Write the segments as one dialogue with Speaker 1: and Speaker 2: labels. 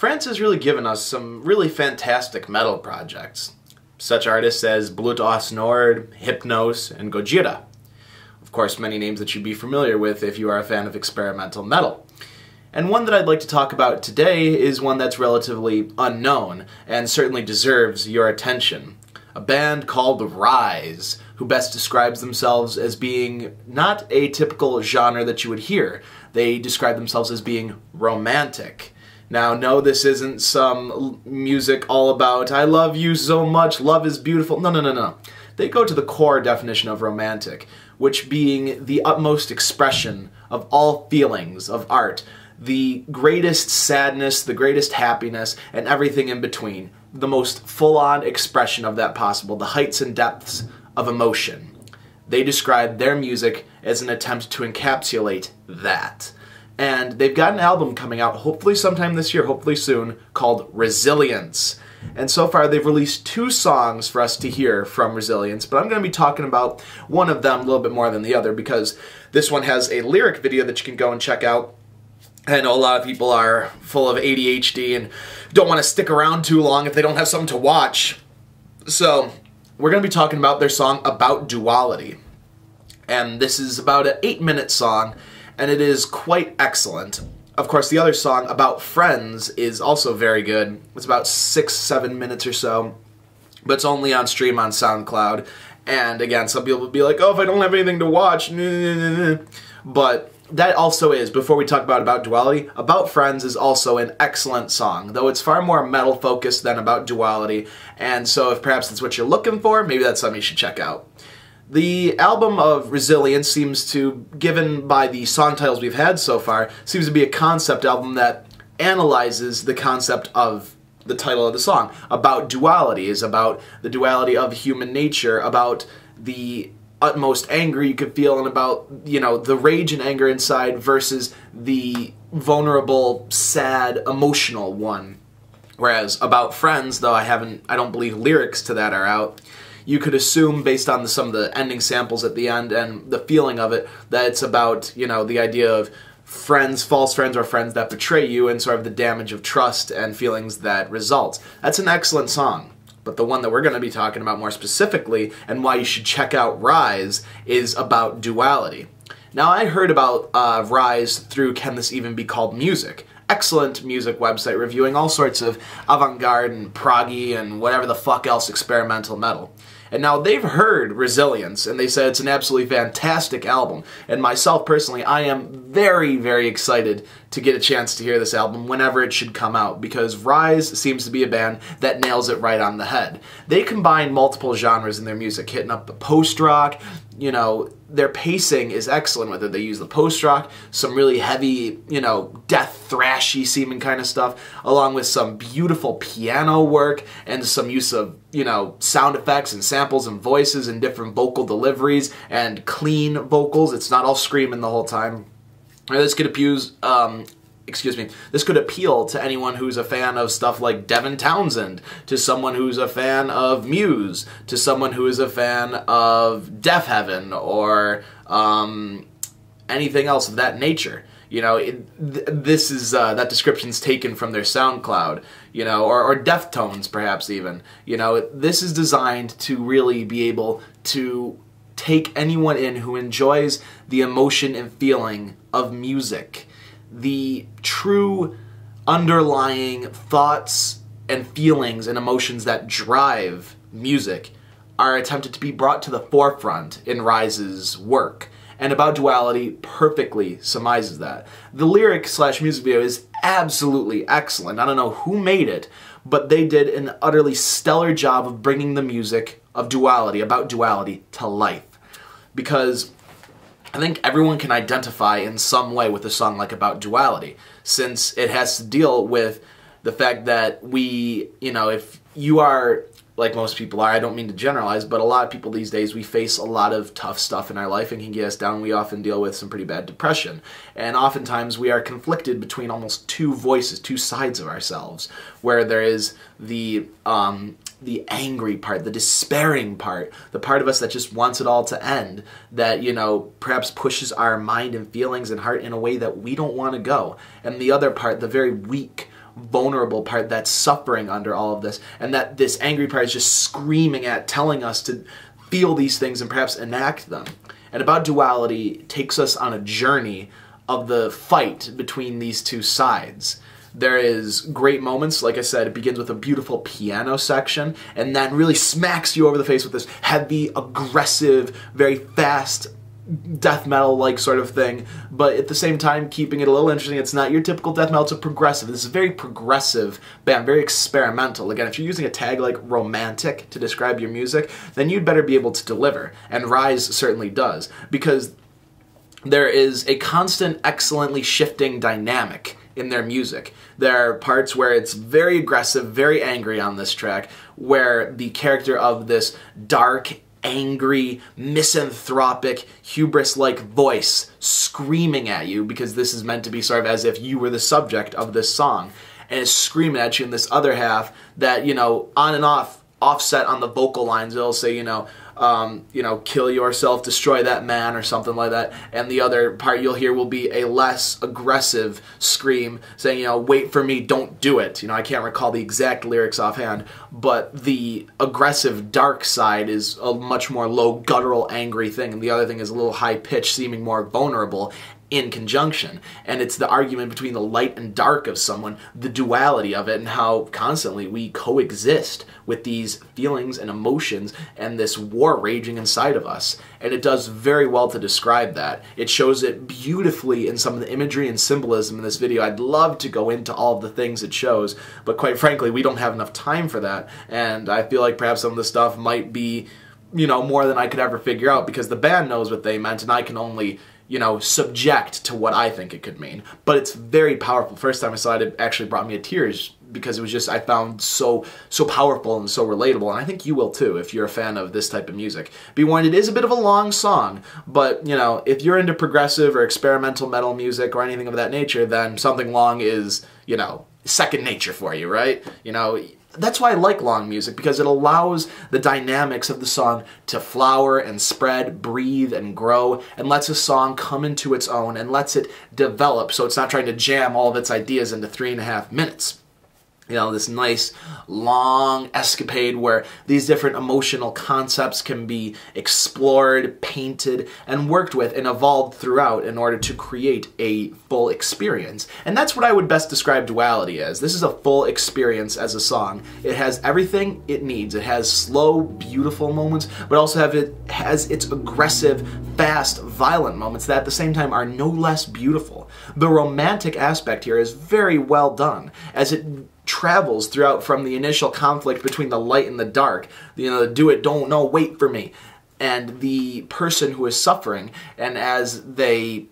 Speaker 1: France has really given us some really fantastic metal projects. Such artists as Blut aus Nord, Hypnos, and Gojira. Of course, many names that you'd be familiar with if you are a fan of experimental metal. And one that I'd like to talk about today is one that's relatively unknown, and certainly deserves your attention. A band called Rise, who best describes themselves as being not a typical genre that you would hear. They describe themselves as being romantic. Now, no, this isn't some music all about, I love you so much, love is beautiful. No. They go to the core definition of romantic, which being the utmost expression of all feelings of art, the greatest sadness, the greatest happiness, and everything in between. The most full-on expression of that possible, the heights and depths of emotion. They describe their music as an attempt to encapsulate that. And they've got an album coming out, hopefully sometime this year, hopefully soon, called Resilience. And so far they've released 2 songs for us to hear from Resilience, but I'm going to be talking about one of them a little bit more than the other because this one has a lyric video that you can go and check out. I know a lot of people are full of ADHD and don't want to stick around too long if they don't have something to watch. So we're going to be talking about their song About Duality. And this is about an 8-minute song, and it is quite excellent. Of course, the other song, About Friends, is also very good. It's about 6-7 minutes or so, but it's only on stream on SoundCloud. And again, some people will be like, oh, if I don't have anything to watch, but that also is, before we talk about Duality, About Friends is also an excellent song, though it's far more metal-focused than About Duality, and so if perhaps that's what you're looking for, maybe that's something you should check out. The album of Resilience seems to, given by the song titles we've had so far, seems to be a concept album that analyzes the concept of the title of the song. About Duality is about the duality of human nature, about the utmost anger you could feel, and about, you know, the rage and anger inside versus the vulnerable, sad, emotional one. Whereas About Friends, though I don't believe lyrics to that are out, you could assume, based on some of the ending samples at the end and the feeling of it, that it's about, you know, the idea of friends, false friends, or friends that betray you, and sort of the damage of trust and feelings that result. That's an excellent song. But the one that we're going to be talking about more specifically, and why you should check out Rise, is About Duality. Now, I heard about Rise through Can This Even Be Called Music? Excellent music website reviewing all sorts of avant-garde and proggy and whatever the fuck else experimental metal. And now they've heard Resilience, and they said it's an absolutely fantastic album. And myself, personally, I am very, very excited to get a chance to hear this album whenever it should come out, because Rise seems to be a band that nails it right on the head. They combine multiple genres in their music, hitting up the post-rock, you know, their pacing is excellent with it. They use the post-rock, some really heavy, you know, death thrashy seeming kind of stuff, along with some beautiful piano work and some use of, you know, sound effects and samples and voices and different vocal deliveries and clean vocals. It's not all screaming the whole time. This could this could appeal to anyone who's a fan of stuff like Devin Townsend, to someone who's a fan of Muse, to someone who is a fan of Death Heaven, or anything else of that nature. You know, this is, that description's taken from their SoundCloud, you know, or Deftones perhaps even. You know, this is designed to really be able to take anyone in who enjoys the emotion and feeling of music. The true underlying thoughts and feelings and emotions that drive music are attempted to be brought to the forefront in Rise's work. And About Duality perfectly surmises that. The lyric/music video is absolutely excellent. I don't know who made it, but they did an utterly stellar job of bringing the music of Duality, About Duality, to life. Because I think everyone can identify in some way with a song like About Duality, since it has to deal with the fact that we, you know, if you are, like most people are, I don't mean to generalize, but a lot of people these days, we face a lot of tough stuff in our life and can get us down. We often deal with some pretty bad depression. And oftentimes we are conflicted between almost 2 voices, 2 sides of ourselves, where there is the angry part, the despairing part, the part of us that just wants it all to end, that, you know, perhaps pushes our mind and feelings and heart in a way that we don't want to go. And the other part, the very weak, vulnerable part that's suffering under all of this, and that this angry part is just screaming at, telling us to feel these things and perhaps enact them. And About Duality takes us on a journey of the fight between these two sides. There is great moments, like I said, it begins with a beautiful piano section, and then really smacks you over the face with this heavy, aggressive, very fast, death metal-like sort of thing, but at the same time keeping it a little interesting. It's not your typical death metal, it's a progressive. This is a very progressive band, very experimental. Again, if you're using a tag like romantic to describe your music, then you'd better be able to deliver, and Rise certainly does, because there is a constant, excellently shifting dynamic in their music. There are parts where it's very aggressive, very angry on this track, where the character of this dark, angry, misanthropic, hubris-like voice screaming at you, because this is meant to be sort of as if you were the subject of this song, and it's screaming at you in this other half that, you know, on and off, offset on the vocal lines, it'll say, you know, kill yourself, destroy that man, or something like that. And the other part you'll hear will be a less aggressive scream saying, you know, wait for me, don't do it. You know, I can't recall the exact lyrics offhand, but the aggressive dark side is a much more low, guttural, angry thing, and the other thing is a little high-pitched, seeming more vulnerable in conjunction. And it's the argument between the light and dark of someone, the duality of it, and how constantly we coexist with these feelings and emotions and this war raging inside of us. And it does very well to describe that. It shows it beautifully in some of the imagery and symbolism in this video. I'd love to go into all of the things it shows, but quite frankly, we don't have enough time for that. And I feel like perhaps some of the stuff might be, you know, more than I could ever figure out, because the band knows what they meant and I can only, you know, subject to what I think it could mean. But it's very powerful. First time I saw it, it actually brought me to tears, because it was just, I found so powerful and so relatable, and I think you will too if you're a fan of this type of music. Be warned, it is a bit of a long song, but, you know, if you're into progressive or experimental metal music or anything of that nature, then something long is, you know, second nature for you, right? You know, that's why I like long music, because it allows the dynamics of the song to flower and spread, breathe and grow, and lets a song come into its own and lets it develop, so it's not trying to jam all of its ideas into 3.5 minutes. You know, this nice, long escapade where these different emotional concepts can be explored, painted, and worked with and evolved throughout in order to create a full experience. And that's what I would best describe Duality as. This is a full experience as a song. It has everything it needs. It has slow, beautiful moments, but also has its aggressive, fast, violent moments that at the same time are no less beautiful. The romantic aspect here is very well done, as it travels throughout from the initial conflict between the light and the dark, you know, the do it, don't, no, wait for me, and the person who is suffering, and as they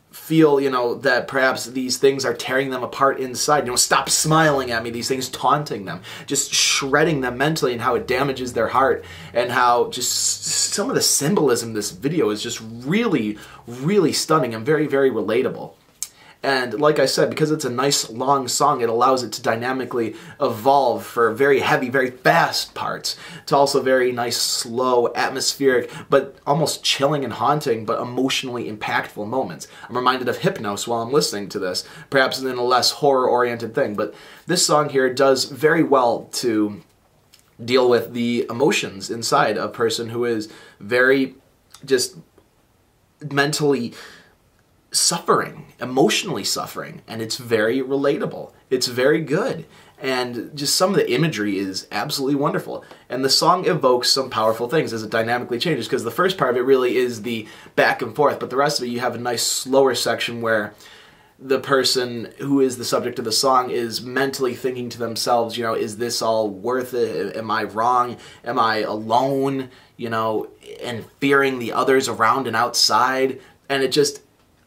Speaker 1: feel, you know, that perhaps these things are tearing them apart inside, you know, stop smiling at me, these things taunting them, just shredding them mentally, and how it damages their heart, and how just some of the symbolism in this video is just really, really stunning and very, very relatable. And like I said, because it's a nice long song, it allows it to dynamically evolve for very heavy, very fast parts, to also very nice, slow, atmospheric, but almost chilling and haunting, but emotionally impactful moments. I'm reminded of Hypnos while I'm listening to this, perhaps in a less horror-oriented thing, but this song here does very well to deal with the emotions inside a person who is very just mentally suffering, emotionally suffering, and it's very relatable. It's very good, and just some of the imagery is absolutely wonderful. And the song evokes some powerful things as it dynamically changes, because the first part of it really is the back and forth, but the rest of it you have a nice slower section where the person who is the subject of the song is mentally thinking to themselves, you know, is this all worth it? Am I wrong? Am I alone? You know, and fearing the others around and outside, and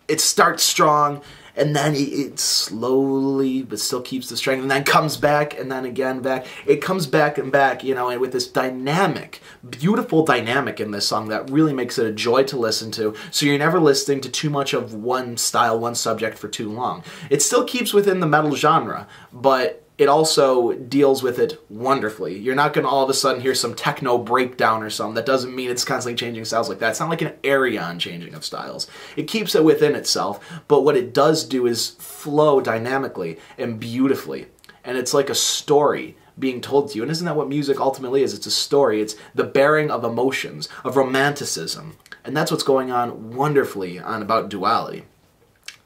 Speaker 1: it starts strong, and then it slowly, but still keeps the strength, and then comes back, and then again back. It comes back and back, you know, and with this dynamic, beautiful dynamic in this song that really makes it a joy to listen to, so you're never listening to too much of one style, one subject for too long. It still keeps within the metal genre, but it also deals with it wonderfully. You're not going to all of a sudden hear some techno breakdown or something. That doesn't mean it's constantly changing styles like that. It's not like an Arion changing of styles. It keeps it within itself, but what it does do is flow dynamically and beautifully. and it's like a story being told to you. And isn't that what music ultimately is? It's a story. It's the bearing of emotions, of romanticism. And that's what's going on wonderfully on About Duality.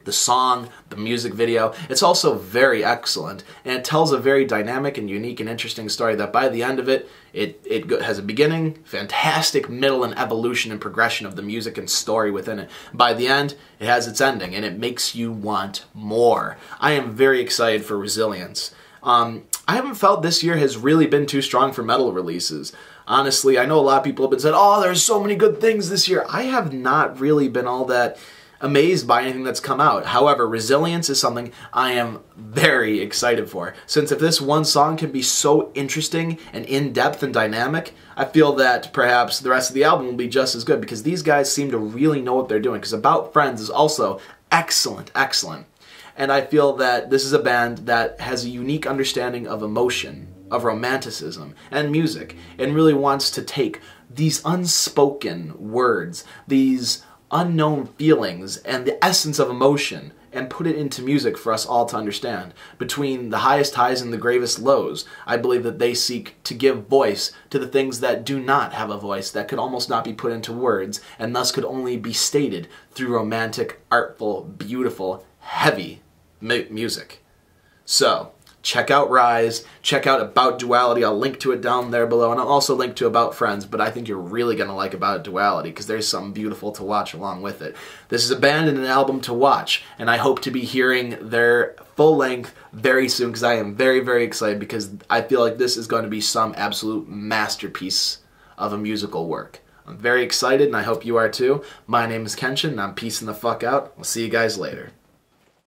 Speaker 1: The song, the music video, it's also very excellent, and it tells a very dynamic and unique and interesting story that by the end of it, it has a beginning, fantastic middle and evolution and progression of the music and story within it. By the end, it has its ending, and it makes you want more. I am very excited for Resilience. I haven't felt this year has really been too strong for metal releases. Honestly, I know a lot of people have been said, oh, there's so many good things this year. I have not really been all that amazed by anything that's come out. However, Resilience is something I am very excited for. Since if this one song can be so interesting and in-depth and dynamic, I feel that perhaps the rest of the album will be just as good, because these guys seem to really know what they're doing, because About Friends is also excellent, excellent. And I feel that this is a band that has a unique understanding of emotion, of romanticism, and music, and really wants to take these unspoken words, these unknown feelings, and the essence of emotion, and put it into music for us all to understand. Between the highest highs and the gravest lows, I believe that they seek to give voice to the things that do not have a voice, that could almost not be put into words, and thus could only be stated through romantic, artful, beautiful, heavy music. So, check out Rise, check out About Duality, I'll link to it down there below, and I'll also link to About Friends, but I think you're really going to like About Duality, because there's something beautiful to watch along with it. This is a band and an album to watch, and I hope to be hearing their full length very soon, because I am very, very excited, because I feel like this is going to be some absolute masterpiece of a musical work. I'm very excited, and I hope you are too. My name is Kenshin, and I'm peacing the fuck out. I'll see you guys later.